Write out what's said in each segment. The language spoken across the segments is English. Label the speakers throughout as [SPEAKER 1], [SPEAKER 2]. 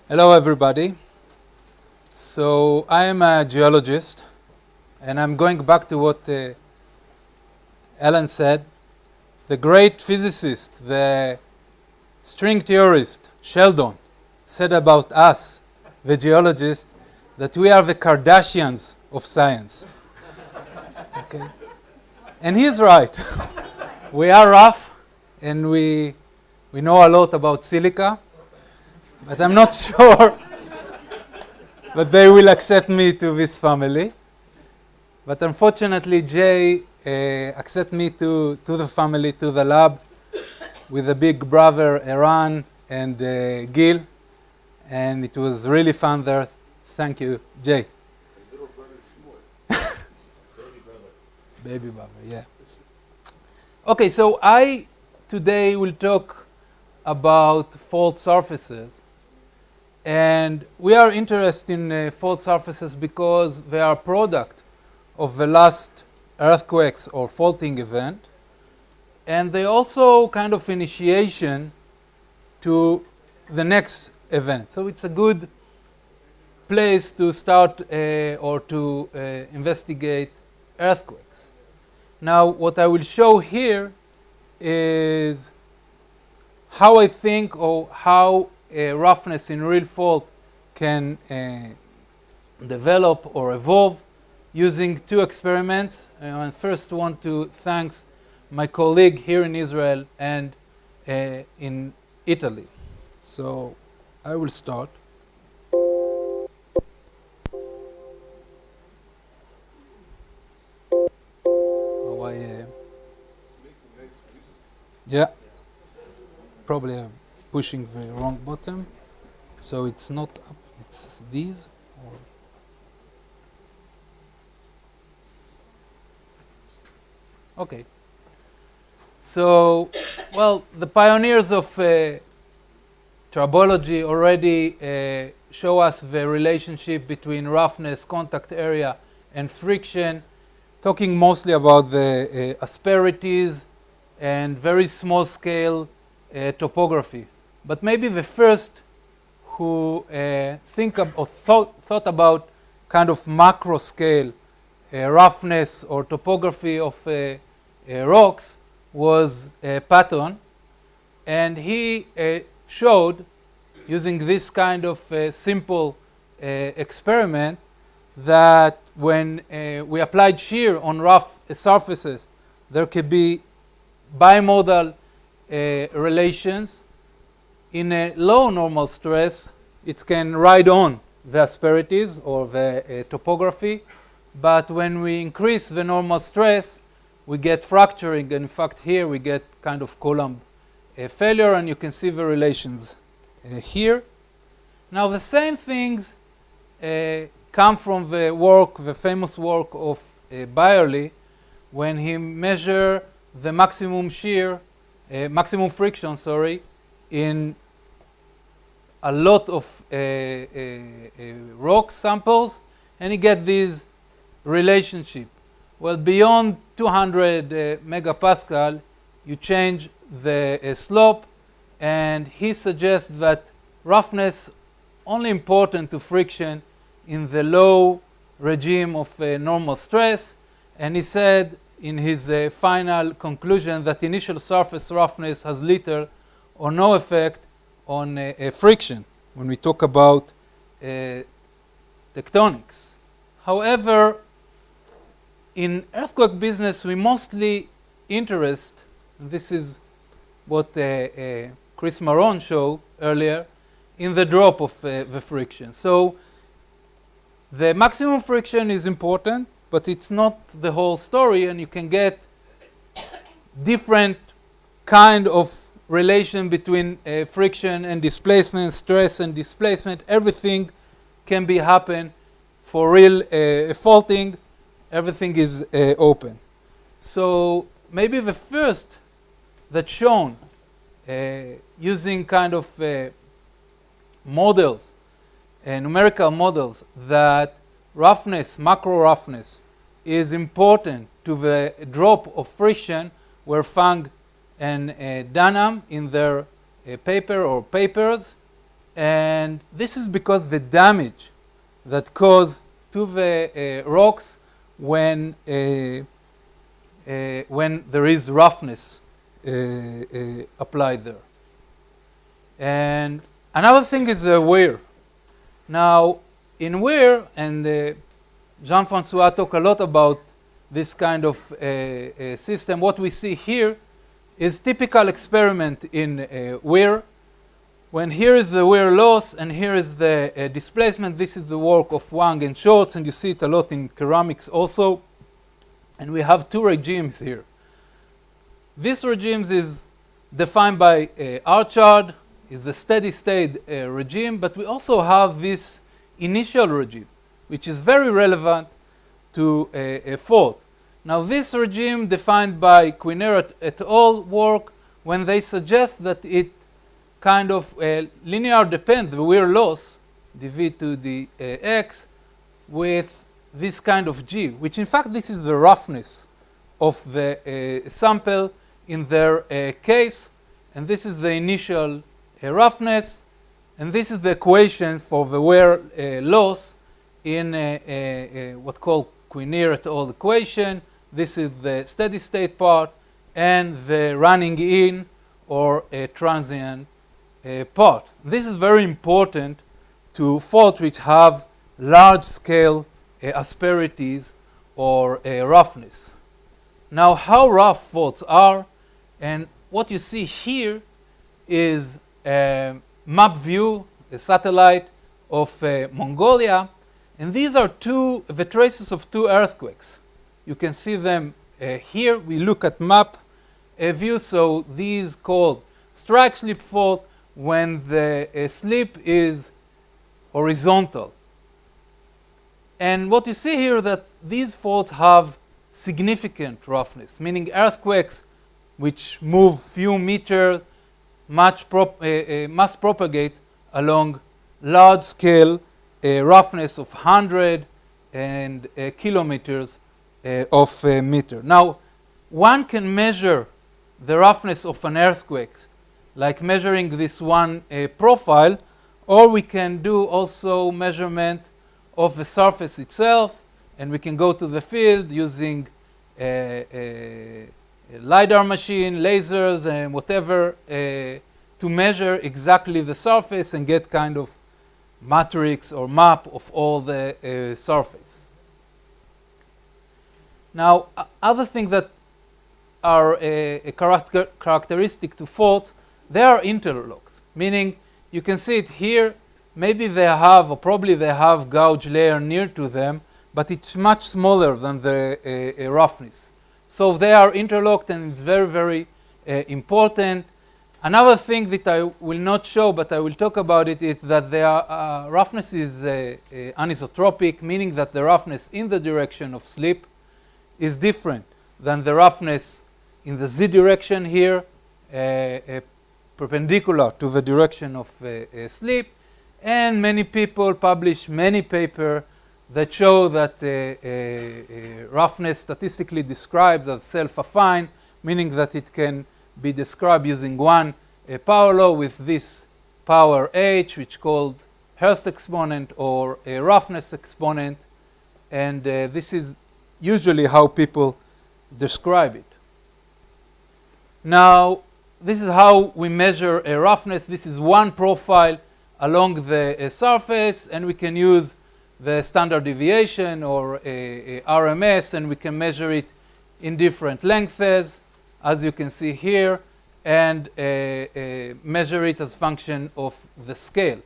[SPEAKER 1] Hello everybody. So I am a geologist and I'm going back to what Alan said. The great physicist, the string theorist Sheldon said about us, the geologists, that we are the Kardashians of science. Okay. And he's right. We are rough and we know a lot about silica, but I'm not sure that they will accept me to this family. But unfortunately, Jay accepted me to the family, to the lab, with a big brother, Eran, and Gil. And it was really fun there. Thank you, Jay.
[SPEAKER 2] Little brother Shmuel. Baby brother.
[SPEAKER 1] Baby brother, yeah. Okay, so I today will talk about fault surfaces. And we are interested in fault surfaces because they are a product of the last earthquakes or faulting event. And they also kind of initiation to the next event. So it's a good place to start or to investigate earthquakes. Now, what I will show here is how I think or how roughness in real fault can develop or evolve using two experiments. I first want to thank my colleague here in Israel and in Italy. So I will start. Yeah, probably I'm pushing the wrong button, so it's not up, it's these. Okay. So, well, the pioneers of tribology already show us the relationship between roughness, contact area, and friction, talking mostly about the asperities and very small scale topography. But maybe the first who thought about kind of macro scale roughness or topography of rocks was Patton, and he showed, using this kind of simple experiment, that when we applied shear on rough surfaces, there could be bimodal relations. In a low normal stress, it can ride on the asperities or the topography, but when we increase the normal stress, we get fracturing, and in fact here we get kind of column failure, and you can see the relations here. Now the same things come from the work, the famous work of Byerly, when he measured the maximum shear, maximum friction, in a lot of rock samples, and you get this relationship. Well, beyond 200 megapascal, you change the slope, and he suggests that roughness only important to friction in the low regime of normal stress, and he said in his final conclusion that initial surface roughness has little or no effect on friction when we talk about tectonics. However, in earthquake business, we mostly interest, this is what Chris Marron showed earlier, in the drop of the friction. So the maximum friction is important, but it's not the whole story, and you can get different kind of relation between friction and displacement, stress and displacement. Everything can be happen for real faulting. Everything is open. So maybe the first that's shown using kind of models, numerical models, that roughness, macro roughness, is important to the drop of friction were Fang and Dunham in their paper or papers. And this is because the damage that caused to the rocks when there is roughness applied there. And another thing is wear. Now, in wear, and Jean-Francois talked a lot about this kind of system. What we see here is typical experiment in wear. When here is the wear loss and here is the displacement, this is the work of Wang and Schwartz, and you see it a lot in ceramics also. And we have two regimes here. This regime is defined by Archard, is the steady state regime, but we also have this initial regime, which is very relevant to a fault. Now, this regime defined by Quiner et al. Work, when they suggest that it kind of linear depend the wear loss, dv to the x, with this kind of g, which in fact this is the roughness of the sample in their case, and this is the initial roughness, and this is the equation for the wear loss in what called Quiner et al. Equation. This is the steady state part and the running in or transient part. This is very important to faults which have large scale asperities or roughness. Now, how rough faults are, and what you see here is a map view, a satellite of Mongolia, and these are the traces of two earthquakes. You can see them here. We look at map view, so these called strike slip fault when the slip is horizontal. And what you see here that these faults have significant roughness, meaning earthquakes which move few meters must propagate along large scale roughness of 100 and kilometers of meter. Now, one can measure the roughness of an earthquake, like measuring this one profile, or we can do also measurement of the surface itself, and we can go to the field using a LiDAR machine, lasers, and whatever to measure exactly the surface and get kind of matrix or map of all the surface. Now, other things that are characteristic to fault, they are interlocked, meaning you can see it here. Maybe they have, or probably they have gouge layer near to them, but it's much smaller than the roughness. So they are interlocked, and it's very, very important. Another thing that I will not show, but I will talk about it, is that the roughness is anisotropic, meaning that the roughness in the direction of slip is different than the roughness in the z direction here, perpendicular to the direction of slip. And many people publish many papers that show that roughness statistically described as self-affine, meaning that it can be described using one power law with this power h, which called Hurst exponent or a roughness exponent, and this is usually how people describe it. Now, this is how we measure a roughness. This is one profile along the surface, and we can use the standard deviation or a RMS, and we can measure it in different lengths, as you can see here, and measure it as function of the scale.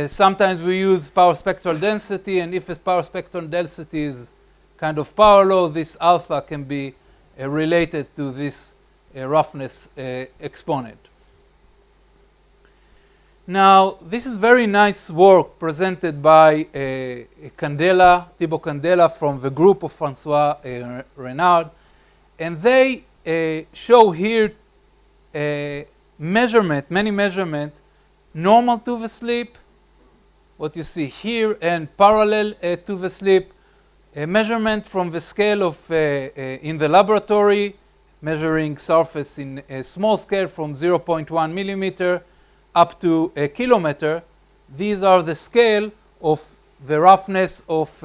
[SPEAKER 1] Sometimes we use power spectral density, and if a power spectral density is kind of power law, this alpha can be related to this roughness exponent. Now, this is very nice work presented by Candela, Thibaut Candela, from the group of Francois Renard, and they show here many measurements normal to the slip, what you see here, and parallel to the slip, a measurement from the scale of in the laboratory, measuring surface in a small scale from 0.1 millimeter up to a kilometer. These are the scale of the roughness of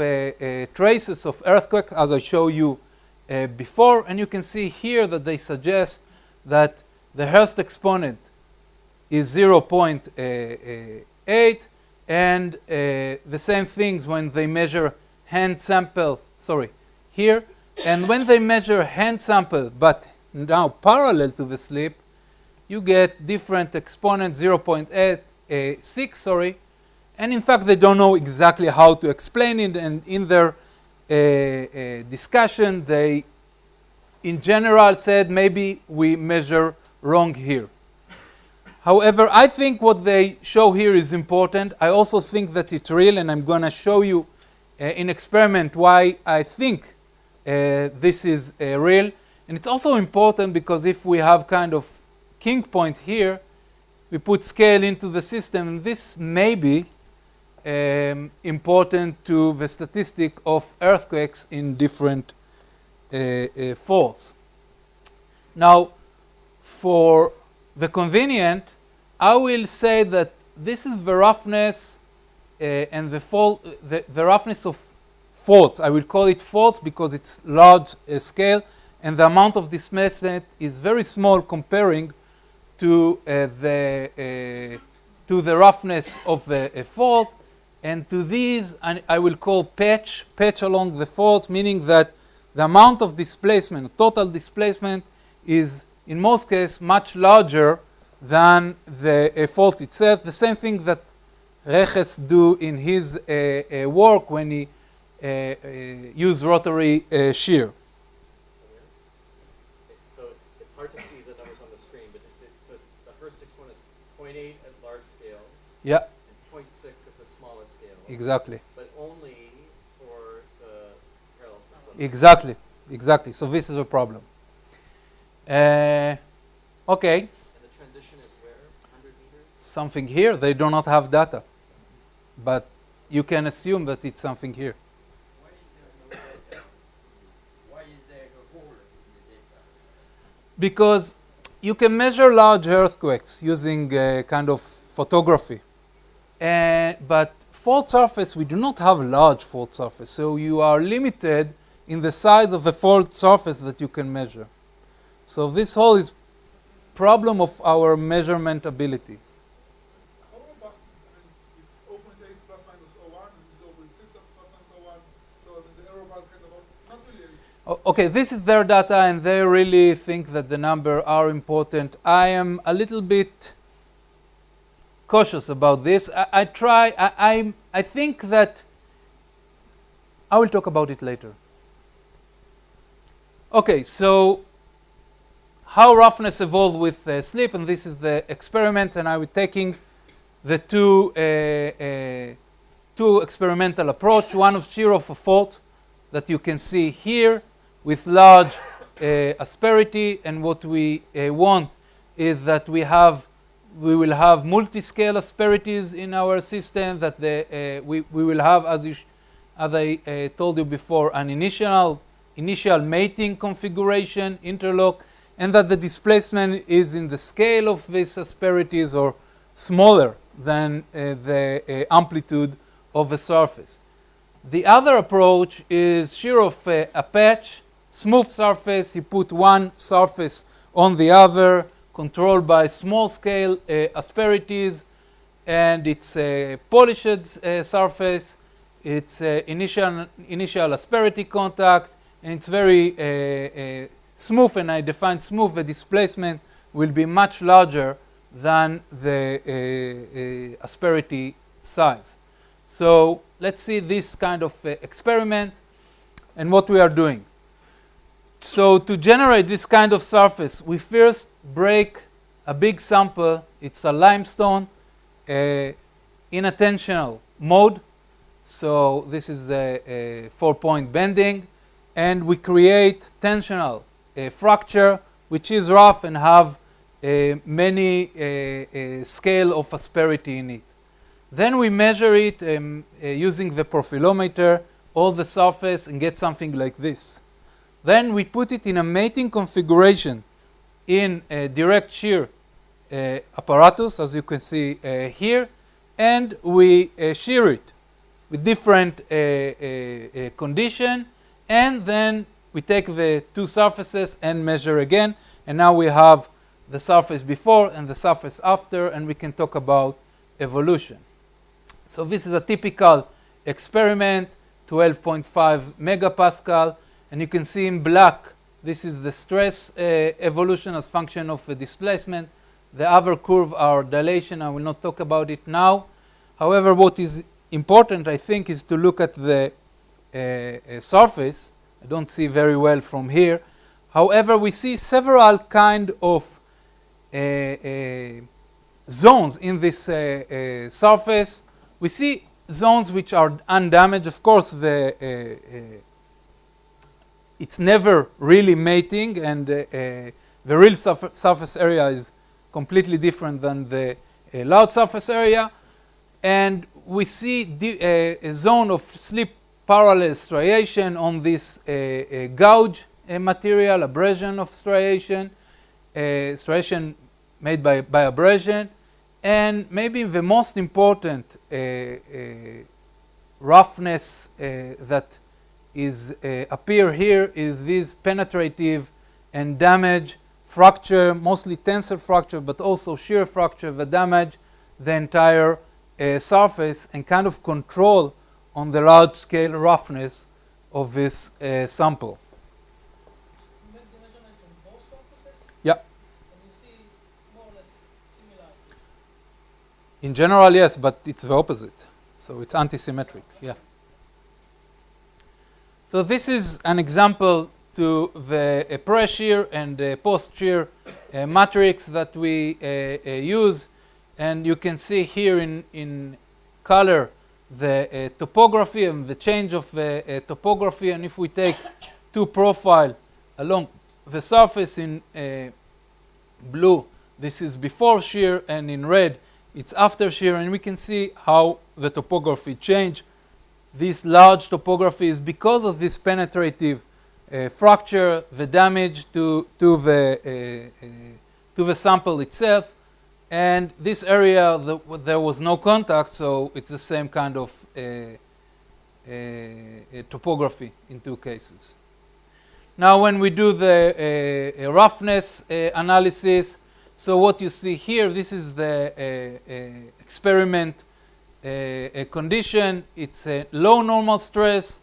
[SPEAKER 1] traces of earthquake, as I showed you before. And you can see here that they suggest that the Hurst exponent is 0.8, and the same things when they measure hand sample, here. And when they measure hand sample, but now parallel to the slip, you get different exponent, 0.86, and in fact they don't know exactly how to explain it, and in their discussion they in general said maybe we measure wrong here. However, I think what they show here is important. I also think that it's real, and I'm going to show you in experiment why I think this is real. And it's also important because if we have kind of king point here, we put scale into the system, and this may be important to the statistic of earthquakes in different faults. Now, for the convenient, I will say that this is the roughness and the roughness of faults. I will call it faults because it's large scale, and the amount of displacement is very small comparing to the roughness of the fault. And to these, I will call patch along the fault, meaning that the amount of displacement, total displacement, is in most cases much larger than the fault itself. The same thing that Reches do in his work when he used rotary shear.
[SPEAKER 3] So it's hard to see the numbers on the screen, but so the Hurst exponent is 0.8 at large scales.
[SPEAKER 1] Yeah.
[SPEAKER 3] And 0.6 at the smaller scale.
[SPEAKER 1] Exactly.
[SPEAKER 3] But only for the parallel system.
[SPEAKER 1] Exactly. So this is a problem. Okay.
[SPEAKER 3] And the transition is where? 100 meters?
[SPEAKER 1] Something here. They do not have data, but you can assume that it's something here.
[SPEAKER 2] Why is there no data? Why is there a hole in the data?
[SPEAKER 1] Because you can measure large earthquakes using kind of photography. But fault surface, we do not have large fault surface. So you are limited in the size of the fault surface that you can measure. So this whole is problem of our measurement abilities.
[SPEAKER 4] How about, it's 0.8 plus minus 0.1, and it's 0.6 plus minus 0.1, so the error bar is kind of, it's not really
[SPEAKER 1] Okay, this is their data, and they really think that the numbers are important. I am a little bit cautious about this. I think that I will talk about it later. Okay, so how roughness evolved with slip, and this is the experiment, and I will taking the two experimental approach. One of shear of a fault that you can see here with large asperity, and what we want is that we will have multi-scale asperities in our system, that we will have, as I told you before, an initial mating configuration, interlock, and that the displacement is in the scale of these asperities or smaller than the amplitude of the surface. The other approach is shear of a patch, smooth surface. You put one surface on the other, controlled by small scale asperities, and it's a polished surface. It's initial asperity contact, and it's very smooth, and I define smooth. The displacement will be much larger than the asperity size. So let's see this kind of experiment and what we are doing. So to generate this kind of surface, we first break a big sample. It's a limestone in a tensional mode. So this is a 4-point bending, and we create tensional fracture, which is rough and have many scale of asperity in it. Then we measure it using the profilometer, all the surface, and get something like this. Then we put it in a mating configuration in a direct shear apparatus, as you can see here, and we shear it with different condition, and then we take the two surfaces and measure again, and now we have the surface before and the surface after, and we can talk about evolution. So this is a typical experiment, 12.5 megapascal, and you can see in black, this is the stress evolution as function of the displacement. The other curve are dilation. I will not talk about it now. However, what is important, I think, is to look at the surface. I don't see very well from here. However, we see several kind of zones in this surface. We see zones which are undamaged. Of course, it's never really mating, and the real surface area is completely different than the large surface area. And we see a zone of slip parallel striation on this gouge material, abrasion of striation, striation made by abrasion. And maybe the most important roughness that is appear here is this penetrative and damage fracture, mostly tensor fracture, but also shear fracture that damage the entire surface and kind of control on the large scale roughness of this sample.
[SPEAKER 5] You make the measurement from both surfaces?
[SPEAKER 1] Yeah.
[SPEAKER 5] And you see more or less similarity?
[SPEAKER 1] In general, yes, but it's the opposite. So it's anti-symmetric. Yeah. So this is an example to the pre-shear and post-shear matrix that we use. And you can see here in color the topography and the change of the topography. And if we take two profiles along the surface in blue, this is before shear, and in red, it's after shear. And we can see how the topography changed. This large topography is because of this penetrative fracture, the damage to the sample itself. And this area, there was no contact, so it's the same kind of topography in two cases. Now when we do the roughness analysis, so what you see here, this is the experiment condition. It's a low normal stress,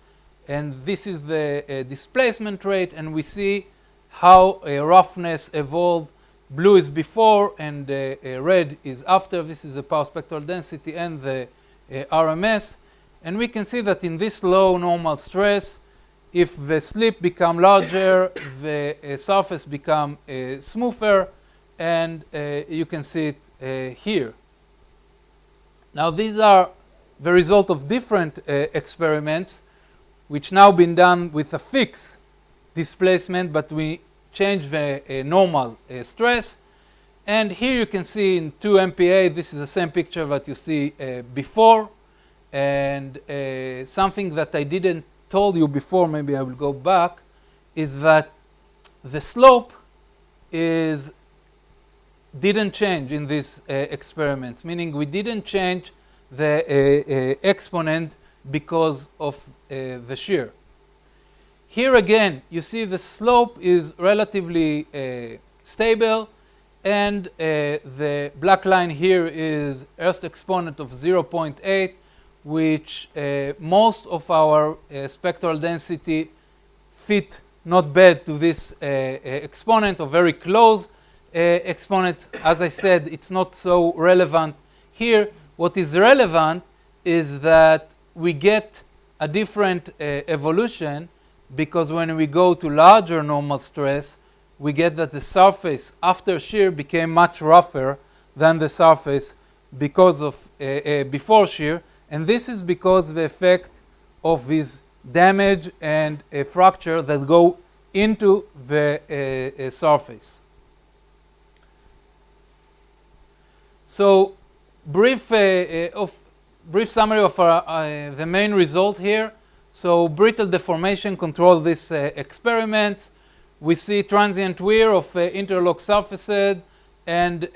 [SPEAKER 1] and this is the displacement rate, and we see how roughness evolved. Blue is before and red is after. This is the power spectral density and the RMS. And we can see that in this low normal stress, if the slip become larger, the surface become smoother, and you can see it here. Now these are the result of different experiments, which now been done with a fixed displacement, but we change the normal stress. And here you can see in 2 MPa, this is the same picture that you see before. And something that I didn't told you before, maybe I will go back, is that the slope didn't change in these experiments, meaning we didn't change the exponent because of the shear. Here again, you see the slope is relatively stable, and the black line here is Erst exponent of 0.8, which most of our spectral density fit not bad to this exponent, or very close exponent. As I said, it's not so relevant here. What is relevant is that we get a different evolution, because when we go to larger normal stress, we get that the surface after shear became much rougher than the surface because of before shear. And this is because of the effect of this damage and fracture that go into the surface. So brief summary of the main result here. So brittle deformation control this experiment. We see transient wear of interlock surfaces, and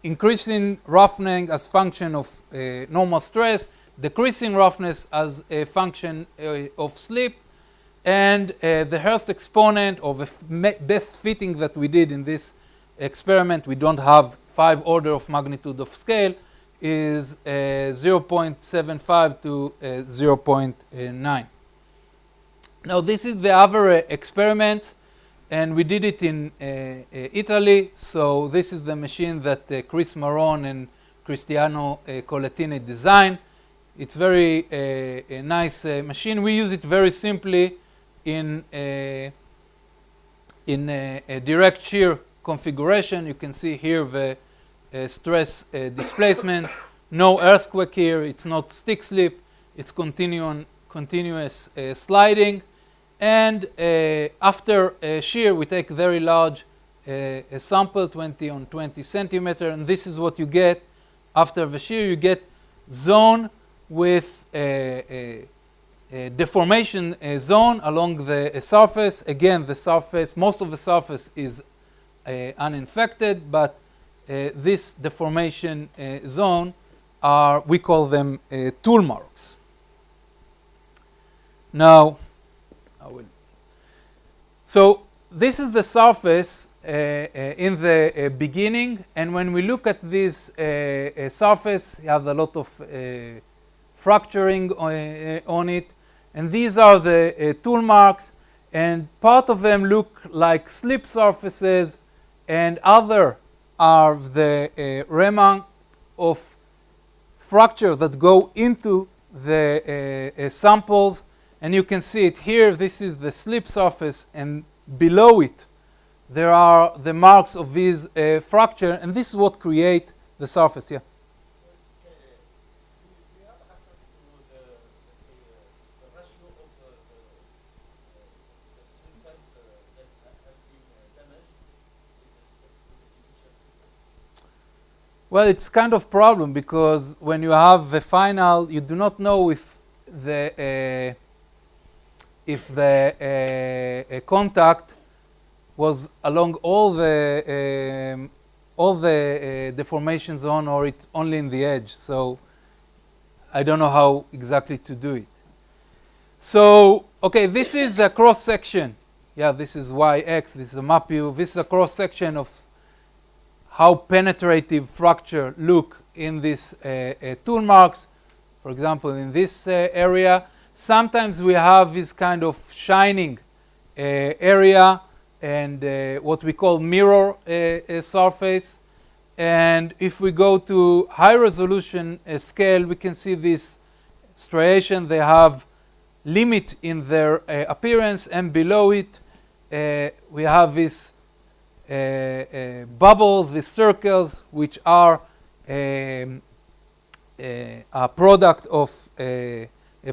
[SPEAKER 1] increasing roughening as function of normal stress, decreasing roughness as a function of slip, and the Hurst exponent, or the best fitting that we did in this experiment, we don't have 5 order of magnitude of scale, is 0.75 to 0.9. Now this is the other experiment, and we did it in Italy. So this is the machine that Chris Marron and Cristiano Colettini designed. It's very a nice machine. We use it very simply in a direct shear configuration. You can see here the stress displacement. No earthquake here. It's not stick slip. It's continuous sliding. And after shear, we take very large a sample, 20 on 20 centimeter, and this is what you get after the shear. You get zone with a deformation zone along the surface. Again, the surface, most of the surface is uninfected, but this deformation zone we call them tool marks. Now, so this is the surface in the beginning, and when we look at this surface, you have a lot of fracturing on it, and these are the tool marks, and part of them look like slip surfaces, and other are the remnant of fracture that go into the samples. And you can see it here. This is the slip surface, and below it there are the marks of these fracture, and this is what create the surface. Yeah.
[SPEAKER 3] Do you have access to the ratio of the surface that has been damaged with respect to the initial?
[SPEAKER 1] Well, it's kind of problem, because when you have the final, you do not know if the contact was along all the deformation zone, or it only in the edge. So I don't know how exactly to do it. So okay, this is a cross section. Yeah, this is YX. This is a map view. This is a cross section of how penetrative fracture look in these tool marks. For example, in this area. Sometimes we have this kind of shining area, and what we call mirror surface. And if we go to high resolution scale, we can see this striation. They have limit in their appearance, and below it we have these bubbles, these circles, which are a product of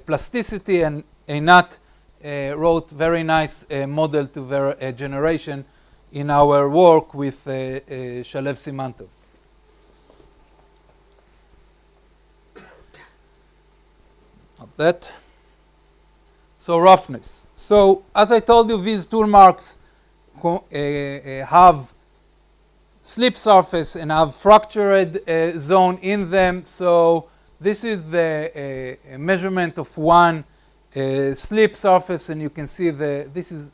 [SPEAKER 1] plasticity, and Einat wrote very nice model to their generation in our work with Shalev Simantov. Of that. So roughness. So as I told you, these tool marks have slip surface and have fractured zone in them. So this is the measurement of one slip surface, and you can see this is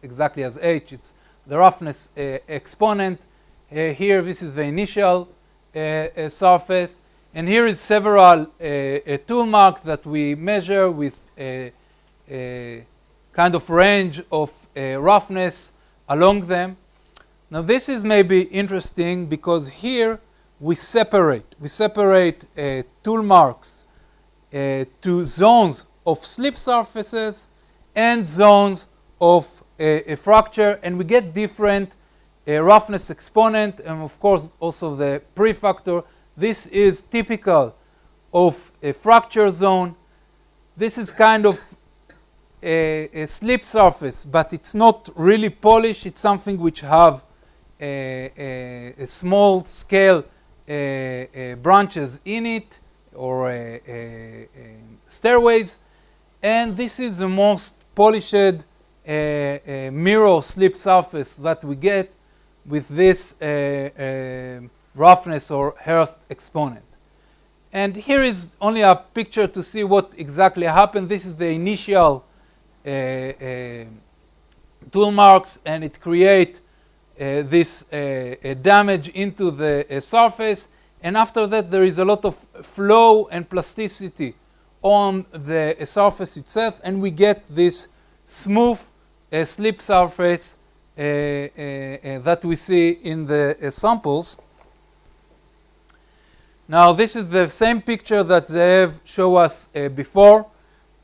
[SPEAKER 1] exactly as H. It's the roughness exponent. Here, this is the initial surface, and here is several tool marks that we measure with a kind of range of roughness along them. Now, this is maybe interesting because here we separate tool marks to zones of slip surfaces and zones of a fracture, and we get different roughness exponent, and of course also the prefactor. This is typical of a fracture zone. This is kind of a slip surface, but it's not really polished. It's something which have a small scale branches in it, or stairways, and this is the most polished mirror slip surface that we get with this roughness or Hurst exponent. And here is only a picture to see what exactly happened. This is the initial tool marks, and it creates this damage into the surface. And after that, there is a lot of flow and plasticity on the surface itself, and we get this smooth slip surface that we see in the samples. Now, this is the same picture that Zeev showed us before,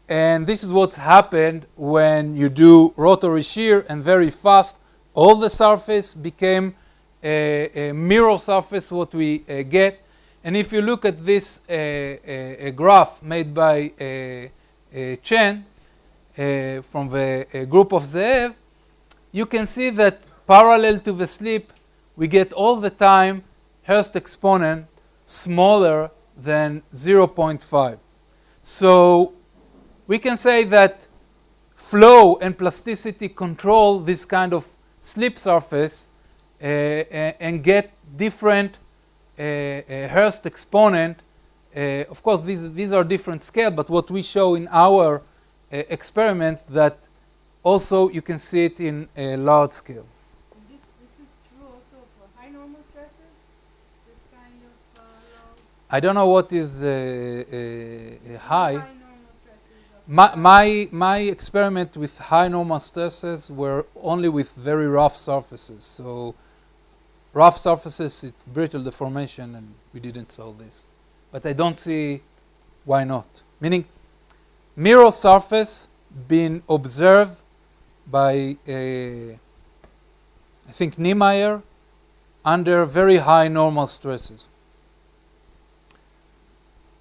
[SPEAKER 1] and this is what's happened when you do rotary shear and very fast. All the surface became a mirror surface, what we get. And if you look at this graph made by Chen from the group of Zeev, you can see that parallel to the slip, we get all the time Hurst exponent smaller than 0.5. So we can say that flow and plasticity control this kind of slip surface and get different Hurst exponent. Of course, these are different scale, but what we show in our experiment that also you can see it in a large scale.
[SPEAKER 6] This is true also for high normal stresses? This kind of low?
[SPEAKER 1] I don't know what is high.
[SPEAKER 6] High normal stresses.
[SPEAKER 1] My experiment with high normal stresses were only with very rough surfaces. So rough surfaces, it's brittle deformation, and we didn't solve this. But I don't see why not. Meaning, mirror surface being observed by, I think, Niemeyer under very high normal stresses.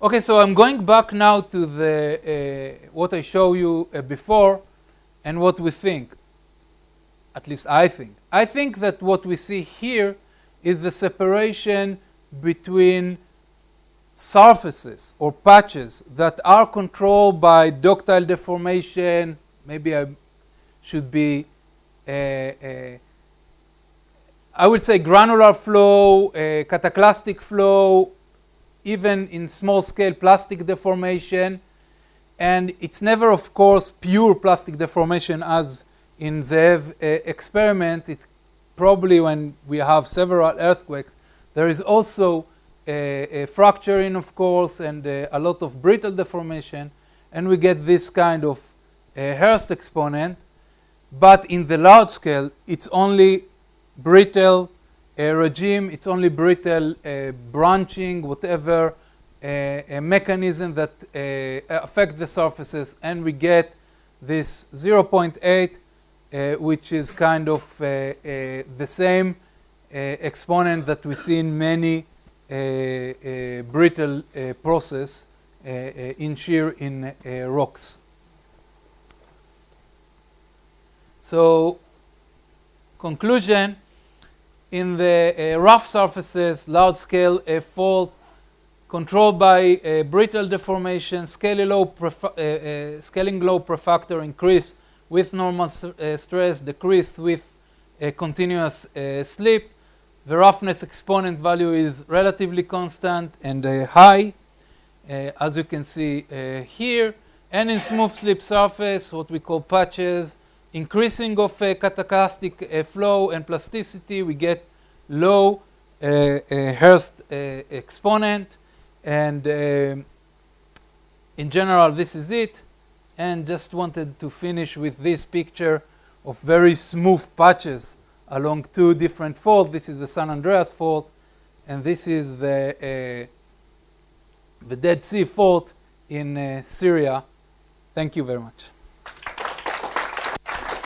[SPEAKER 1] Okay, so I'm going back now to the what I showed you before and what we think. At least I think. I think that what we see here is the separation between surfaces or patches that are controlled by ductile deformation. Maybe I should be, I would say, granular flow, cataclastic flow, even in small scale plastic deformation. And it's never, of course, pure plastic deformation as in Zeev experiment. It probably, when we have several earthquakes, there is also a fracturing, of course, and a lot of brittle deformation, and we get this kind of Hurst exponent. But in the large scale, it's only brittle regime, it's only brittle branching, whatever mechanism that affect the surfaces, and we get this 0.8, which is kind of the same exponent that we see in many brittle process in shear in rocks. So, conclusion, in the rough surfaces, large scale fault controlled by brittle deformation, scaling low prefactor increase with normal stress, decreased with continuous slip. The roughness exponent value is relatively constant and high, as you can see here. And in smooth slip surface, what we call patches, increasing of cataclastic flow and plasticity, we get low Hurst exponent. And in general, this is it. And just wanted to finish with this picture of very smooth patches along two different faults. This is the San Andreas fault, and this is the Dead Sea fault in Syria. Thank you very much.